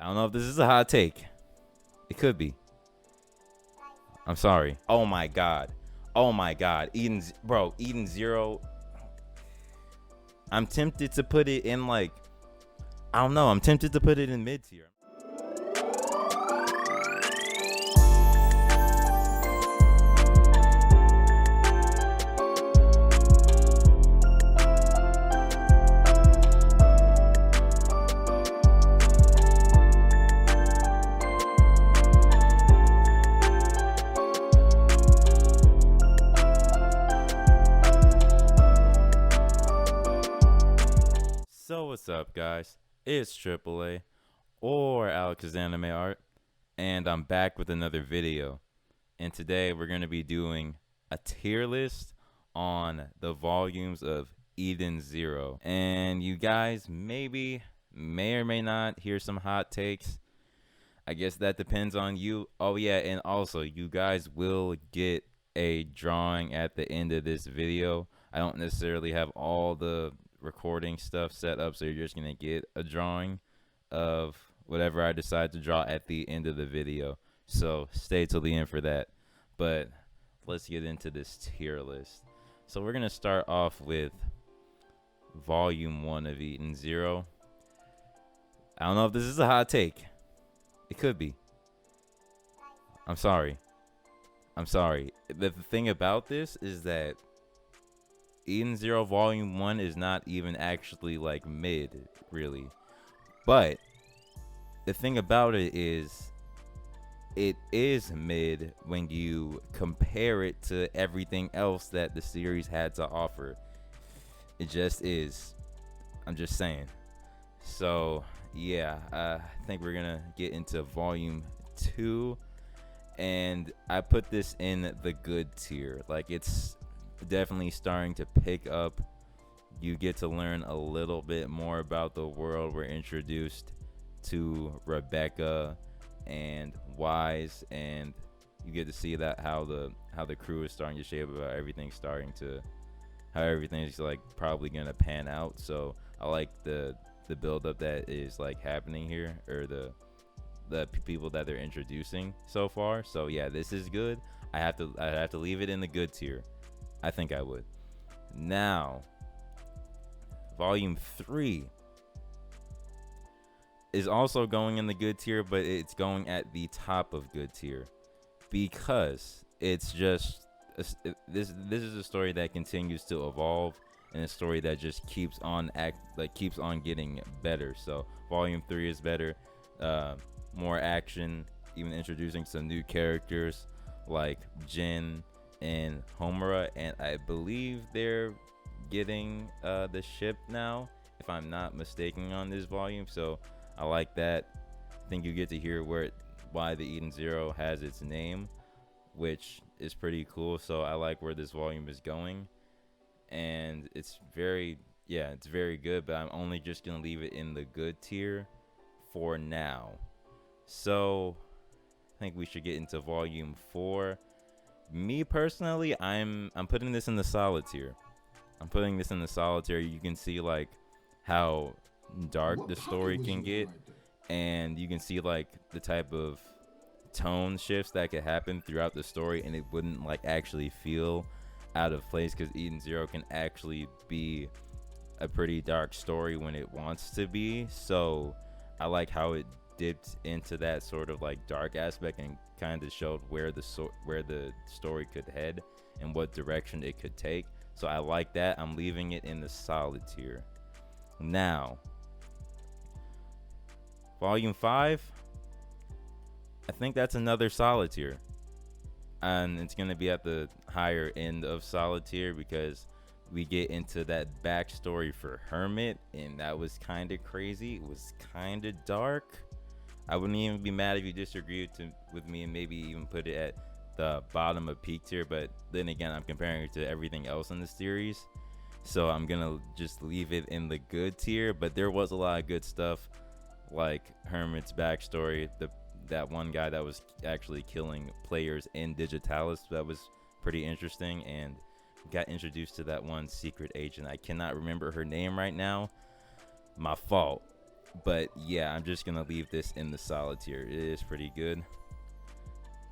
I don't know if this is a hot take. It could be. I'm sorry. Oh my god. Oh my god. Eden Zero. I'm tempted to put it in like, I don't know. I'm tempted to put it in mid tier. So what's up, guys? It's AAA or Alex's Anime Art, and I'm back with another video. And today we're going to be doing a tier list on the volumes of Eden Zero. And you guys may or may not hear some hot takes. I guess that depends on you. Oh yeah, and also you guys will get a drawing at the end of this video. I don't necessarily have all the recording stuff set up, so you're just gonna get a drawing of whatever I decide to draw at the end of the video, so stay till the end for that. But let's get into this tier list. So we're gonna start off with volume 1 of Eden Zero. I don't know if this is a hot take. It could be. I'm sorry. The thing about this is that Eden Zero Volume 1 is not even actually like mid, really. But the thing about it is mid when you compare it to everything else that the series had to offer. It just is. I'm just saying. So yeah, I think we're gonna get into Volume 2, and I put this in the good tier. Like, it's definitely starting to pick up. You get to learn a little bit more about the world. We're introduced to Rebecca and Wise, and you get to see that how the crew is starting to shape about how everything's like probably gonna pan out. So I like the build up that is like happening here, or the people that they're introducing so far. So yeah, this is good. I have to leave it in the good tier. I think I would. Now, volume 3 is also going in the good tier, but it's going at the top of good tier because it's just this is a story that continues to evolve, and a story that just keeps on getting better. So volume 3 is better, more action, even introducing some new characters like Jin and Homura, and I believe they're getting the ship now, if I'm not mistaken, on this volume. So I like that. I think you get to hear why the Eden Zero has its name, which is pretty cool. So I like where this volume is going, and it's very good, but I'm only just gonna leave it in the good tier for now. So I think we should get into volume 4. Me personally, I'm putting this in the solid tier. You can see like how dark the story can get, and you can see like the type of tone shifts that could happen throughout the story, and it wouldn't like actually feel out of place, because Eden Zero can actually be a pretty dark story when it wants to be. So I like how it dipped into that sort of like dark aspect and kind of showed where the story could head and what direction it could take. So I like that. I'm leaving it in the solid tier. Now, volume 5, I think that's another solid tier, and it's going to be at the higher end of solid tier because we get into that backstory for Hermit, and that was kind of crazy. It was kind of dark. I wouldn't even be mad if you disagreed with me and maybe even put it at the bottom of peak tier, but then again, I'm comparing it to everything else in the series, so I'm gonna just leave it in the good tier. But there was a lot of good stuff, like Hermit's backstory, that one guy that was actually killing players in Digitalis, that was pretty interesting, and got introduced to that one secret agent. I cannot remember her name right now, my fault. But yeah, I'm just gonna leave this in the solid tier. It is pretty good.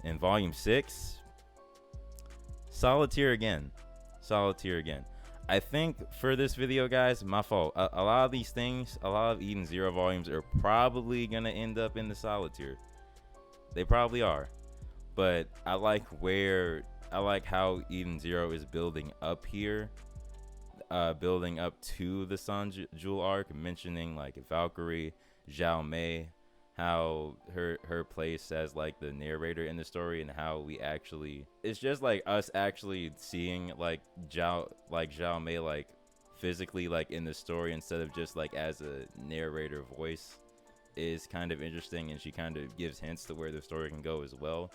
In volume 6, solid tier again. Solid tier again. I think for this video, guys, my fault. A lot of these things, a lot of Eden Zero volumes are probably gonna end up in the solid tier. They probably are. But I like how Eden Zero is building up here. Building up to the Sun Jewel arc, mentioning like Valkyrie, Zhao Mei, how her place as like the narrator in the story, and how we actually, it's just like us actually seeing like Zhao Mei like physically like in the story instead of just like as a narrator voice is kind of interesting, and she kind of gives hints to where the story can go as well,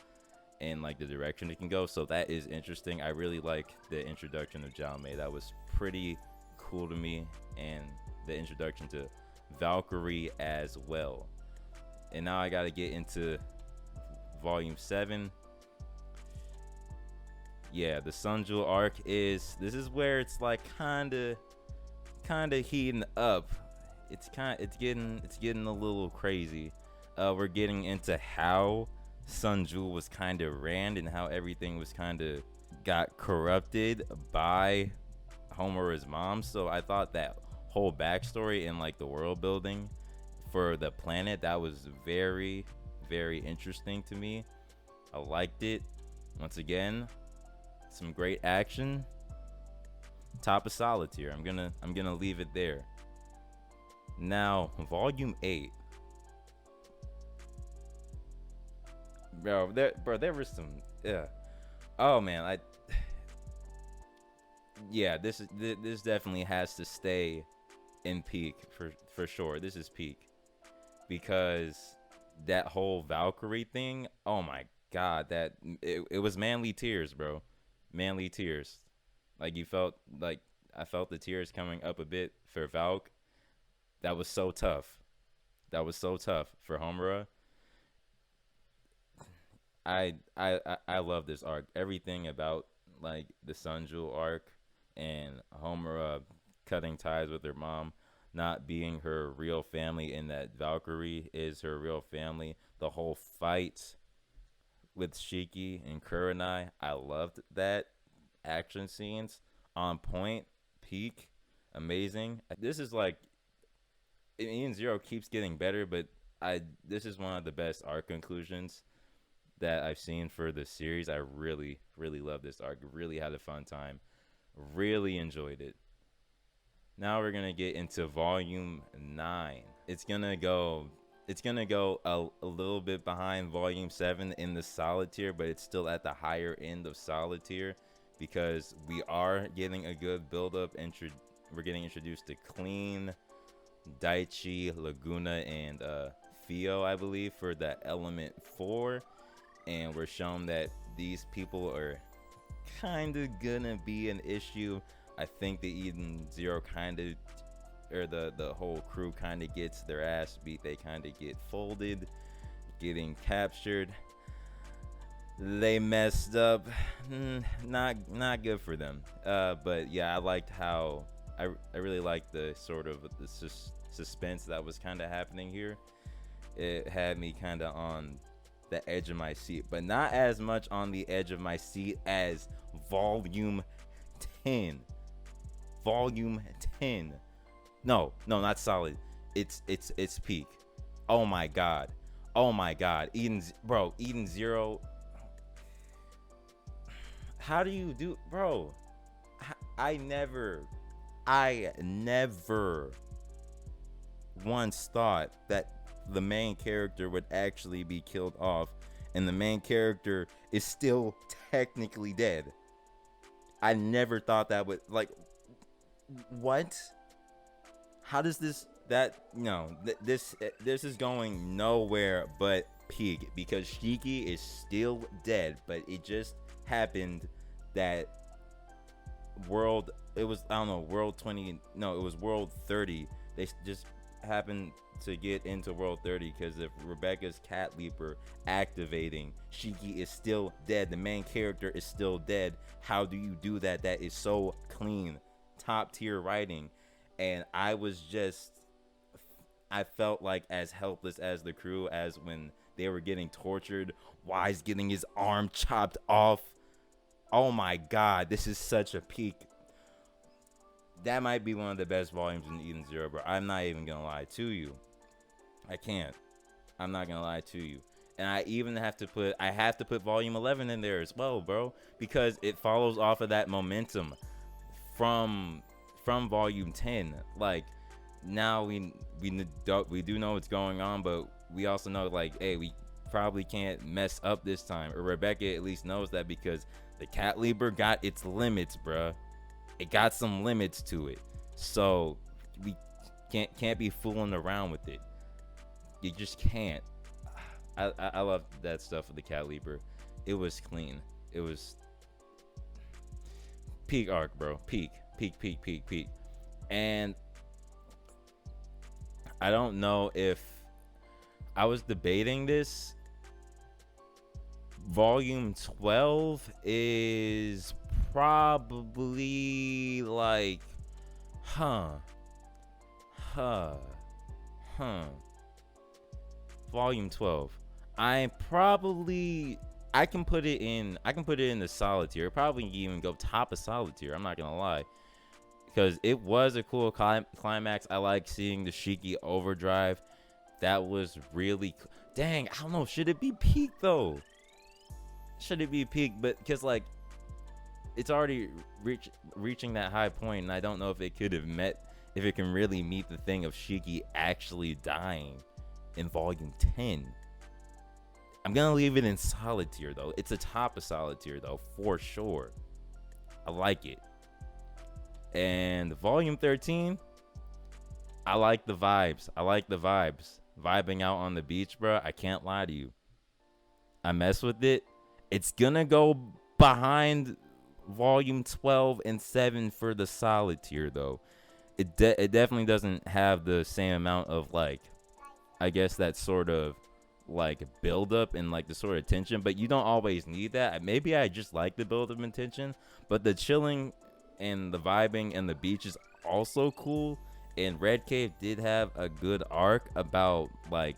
and like the direction it can go. So that is interesting. I really like the introduction of Zhao Mei. That was pretty cool to me, and the introduction to Valkyrie as well. And now I gotta get into volume 7. Yeah, the Sun Jewel arc this is where it's like kinda heating up. It's getting a little crazy. We're getting into how Sun Jewel was kind of ran, and how everything was kind of got corrupted by Homura's mom. So I thought that whole backstory and like the world building for the planet, that was very, very interesting to me. I liked it. Once again, some great action. Top of solid tier. I'm gonna leave it there. Now, volume 8. Bro, there was some, yeah. Oh man, this definitely has to stay in peak for sure. This is peak, because that whole Valkyrie thing, oh my god, that it was manly tears, bro. Manly tears. Like I felt the tears coming up a bit for Valk. That was so tough. That was so tough for Homura. I love this arc. Everything about like the Sun Jewel arc, and Homura cutting ties with her mom, not being her real family, and that Valkyrie is her real family. The whole fight with Shiki and Kurenai, I loved that. Action scenes on point, peak, amazing. This is like, Eden Zero keeps getting better, but this is one of the best arc conclusions that I've seen for the series. I really, really love this arc. Really had a fun time. Really enjoyed it. Now we're gonna get into volume 9. It's gonna go a little bit behind volume 7 in the solid tier, but it's still at the higher end of solid tier, because we are getting a good build up. We're getting introduced to Clean, Daichi, Laguna, and Theo, I believe, for the element 4. And we're shown that these people are kind of gonna be an issue. I think the Eden Zero kind of, or the whole crew kind of gets their ass beat. They kind of get folded, getting captured. They messed up. Not good for them. But yeah, I liked how I really liked the sort of the suspense that was kind of happening here. It had me kind of on the edge of my seat, but not as much on the edge of my seat as volume 10. Volume 10. No, not solid. It's peak. Oh my god. Eden Zero. How do you do, bro? I never once thought that the main character would actually be killed off, and the main character is still technically dead. I never thought that would, like, what? How does this is going nowhere but peak, because Shiki is still dead, but it just happened that world 20, no, it was world 30. They just happened to get into world 30 because of Rebecca's cat leaper activating. Shiki is still dead. The main character is still dead. How do you do that? That is so clean, top tier writing. And I was just I felt like as helpless as the crew as when they were getting tortured. Wise getting his arm chopped off. Oh my God, this is such a peak. That might be one of the best volumes in Eden Zero, bro. I'm not even gonna lie to you. I can't. I'm not gonna lie to you. And I even have to put volume 11 in there as well, bro, because it follows off of that momentum from volume 10. Like, now we do know what's going on, but we also know, like, hey, we probably can't mess up this time. Or Rebecca at least knows that, because the Cat Libra got its limits, bruh. It got some limits to it, so we can't be fooling around with it. You just can't. I love that stuff with the Cat Libra. It was clean. It was peak arc, bro. Peak. And I don't know if I was debating this. Volume 12 is probably like, Volume 12. I can put it in the solid tier. Probably even go top of solid tier. I'm not gonna lie, because it was a cool climax. I like seeing the Shiki overdrive. That was really dang. I don't know. Should it be peak though? Should it be peak? But because, like, it's already reaching that high point, and I don't know if it can really meet the thing of Shiki actually dying in volume 10. I'm gonna leave it in solid tier though. It's a top of solid tier though, for sure. I like it. And volume 13, I like the vibes. Vibing out on the beach, bro. I can't lie to you. I mess with it. It's gonna go behind volume 12 and 7 for the solid tier though. It definitely doesn't have the same amount of, like, I guess that sort of like build up and like the sort of tension, but you don't always need that. Maybe I just like the build up and tension, but the chilling and the vibing and the beach is also cool. And Red Cave did have a good arc about, like,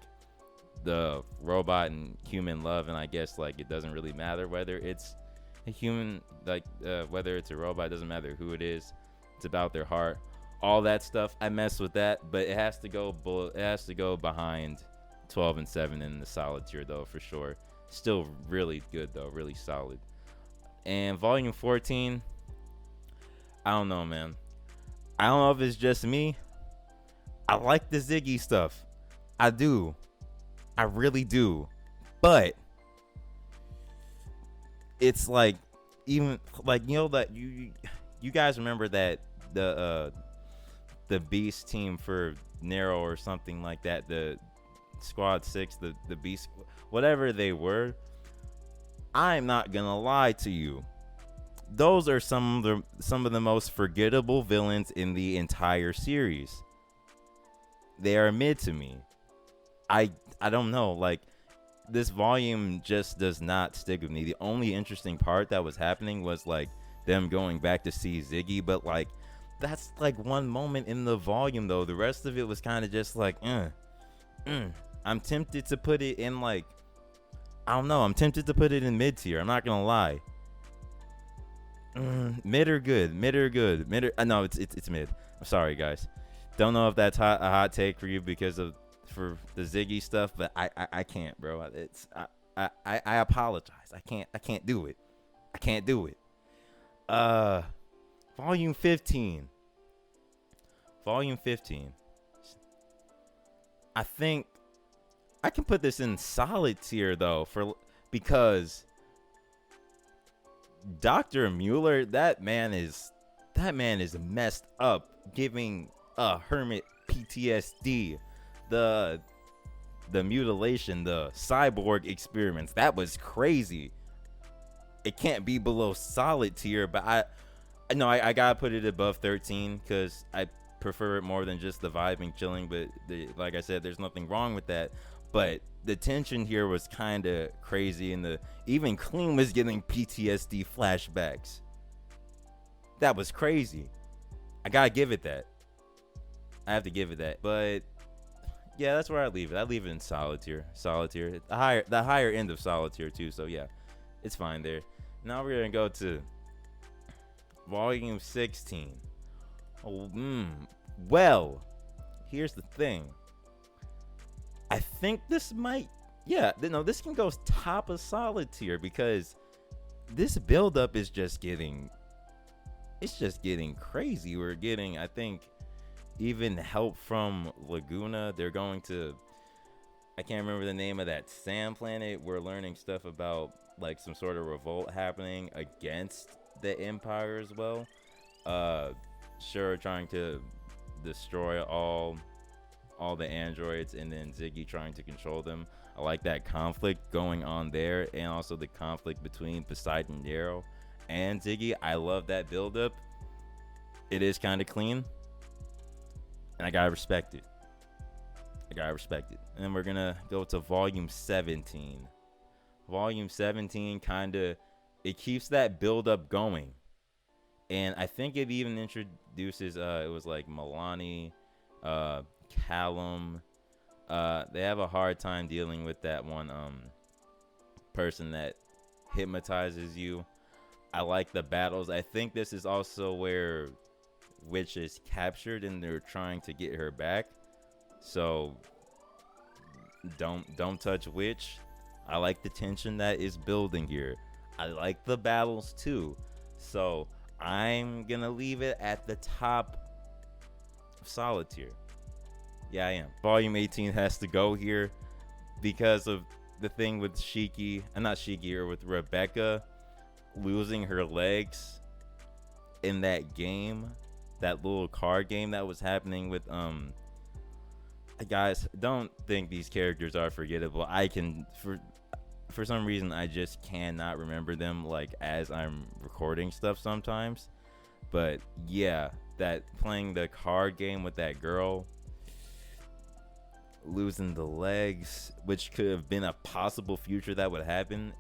the robot and human love, and I guess, like, it doesn't really matter whether it's a human, like, whether it's a robot, doesn't matter who it is. It's about their heart, all that stuff. I mess with that, but it has to go behind 12 and 7 in the solid tier though, for sure. Still really good though, really solid. And volume 14, I don't know, man. I don't know if it's just me. I like the Ziggy stuff. I do. I really do. But it's like, even like, you know, that you guys remember that the Beast team for Nero or something like that, the Squad 6, the Beast, whatever they were. I'm not gonna lie to you. Those are some of the most forgettable villains in the entire series. They are mid to me. I don't know, like, this volume just does not stick with me. The only interesting part that was happening was, like, them going back to see Ziggy, but, like, that's like one moment in the volume though. The rest of it was kind of just like, I'm tempted to put it in, like, I don't know. I'm tempted to put it in mid tier. I'm not gonna lie. Mid or good? No, it's mid. I'm sorry, guys. Don't know if that's a hot take for you because of the Ziggy stuff, but I can't, bro. I apologize. I can't do it. Volume 15. I think I can put this in solid tier though, because Dr. Mueller, that man is messed up, giving a hermit PTSD. The mutilation, the cyborg experiments, that was crazy. It can't be below solid tier, but I gotta put it above 13 because I prefer it more than just the vibing, chilling. But like I said, there's nothing wrong with that. But the tension here was kind of crazy, and even Clean was getting PTSD flashbacks. That was crazy. I gotta give it that. I have to give it that. But Yeah, that's where I leave it. I leave it in solid tier. Solid tier. The higher end of solid tier too. So yeah, it's fine there. Now we're gonna go to volume 16. Oh, well, here's the thing. I think this might, yeah, no, this can go top of solid tier because this buildup is just getting crazy. We're getting, I think, even help from Laguna. They're going to, I can't remember the name of that sand planet. We're learning stuff about like some sort of revolt happening against the Empire as well. Sure, trying to destroy all the androids, and then Ziggy trying to control them. I like that conflict going on there, and also the conflict between Poseidon Darrow and Ziggy. I love that buildup. It is kind of clean, and I gotta respect it. And then we're gonna go to volume 17. Volume 17 kind of, it keeps that buildup going, and I think it even introduces it was like Milani, Callum. They have a hard time dealing with that one person that hypnotizes you. I like the battles. I think this is also where Witch is captured and they're trying to get her back. So don't touch Witch. I like the tension that is building here. I like the battles too. So I'm gonna leave it at the top of solid tier. Yeah, I am. Volume 18 has to go here because of the thing with Shiki, not Shiki, or with Rebecca losing her legs in that game, that little card game that was happening with guys, don't think these characters are forgettable. I can, for some reason, I just cannot remember them like as I'm recording stuff sometimes. But yeah, that playing the card game with that girl losing the legs, which could have been a possible future that would happen.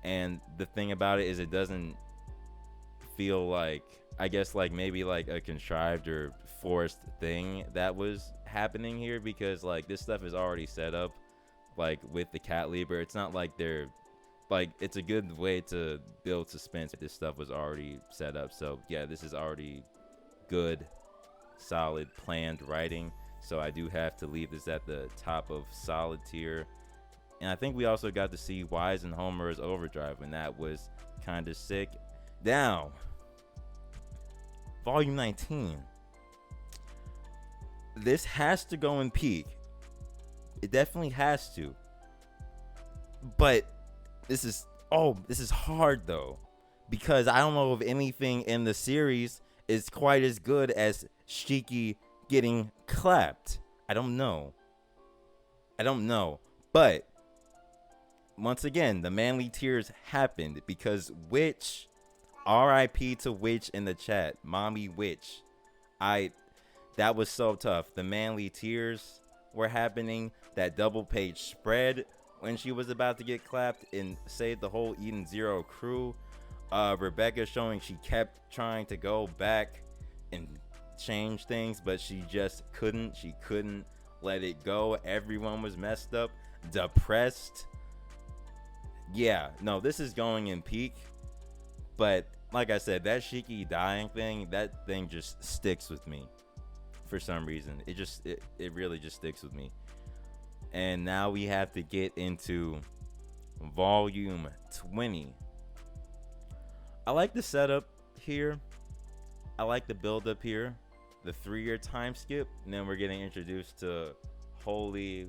And the thing about it is, it doesn't feel like, I guess, like maybe like a contrived or forced thing that was happening here, because like this stuff is already set up like with the cat Libra. It's not like they're like, it's a good way to build suspense. This stuff was already set up. So yeah, this is already good, solid, planned writing. So I do have to leave this at the top of solid tier. And I think we also got to see Wise and Homer's Overdrive, and that was kind of sick. Now, volume 19. This has to go in peak. It definitely has to. But this is hard though, because I don't know if anything in the series is quite as good as Shiki getting clapped. I don't know. But once again, the manly tears happened because Witch, R.I.P. to Witch in the chat, Mommy Witch. That was so tough. The manly tears were happening. That double page spread when she was about to get clapped and saved the whole Eden Zero crew. Rebecca showing she kept trying to go back and change things, but she just couldn't. She couldn't let it go. Everyone was messed up, depressed. Yeah, no, this is going in peak. But like I said, that Shiki dying thing, that thing just sticks with me for some reason. It really just sticks with me. And now we have to get into volume 20. I like the setup here. I like the build up here. The 3-year time skip, and then we're getting introduced to Holy.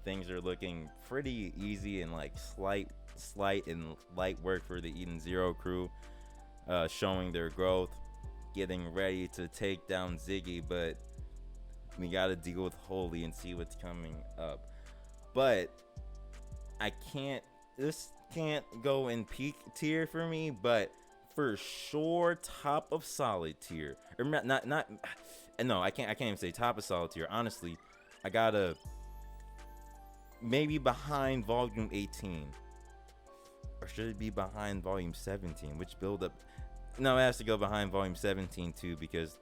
Things are looking pretty easy and like slight and light work for the Eden Zero crew, showing their growth, getting ready to take down Ziggy, but we got to deal with Holy and see what's coming up. But this can't go in peak tier for me, but for sure top of solid tier. Or no, I can't even say top of solid tier. Honestly, I gotta maybe behind volume 18, or should it be behind volume 17? Which build up? No, it has to go behind volume 17 too, because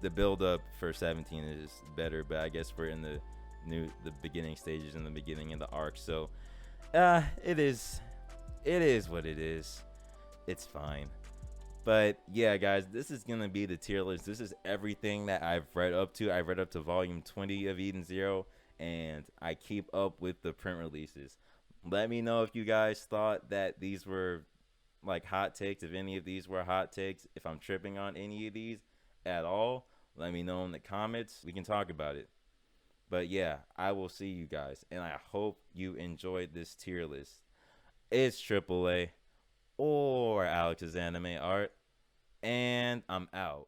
the build up for 17 is better. But I guess we're in the the beginning stages and the beginning of the arc. So it is what it is. It's fine. But yeah, guys, this is gonna be the tier list. This is everything that I've read up to. I've read up to volume 20 of Eden Zero, and I keep up with the print releases. Let me know if you guys thought that these were like hot takes. If any of these were hot takes, if I'm tripping on any of these at all, let me know in the comments. We can talk about it. But yeah, I will see you guys, and I hope you enjoyed this tier list. It's AAA or Alex's Anime Art, and I'm out.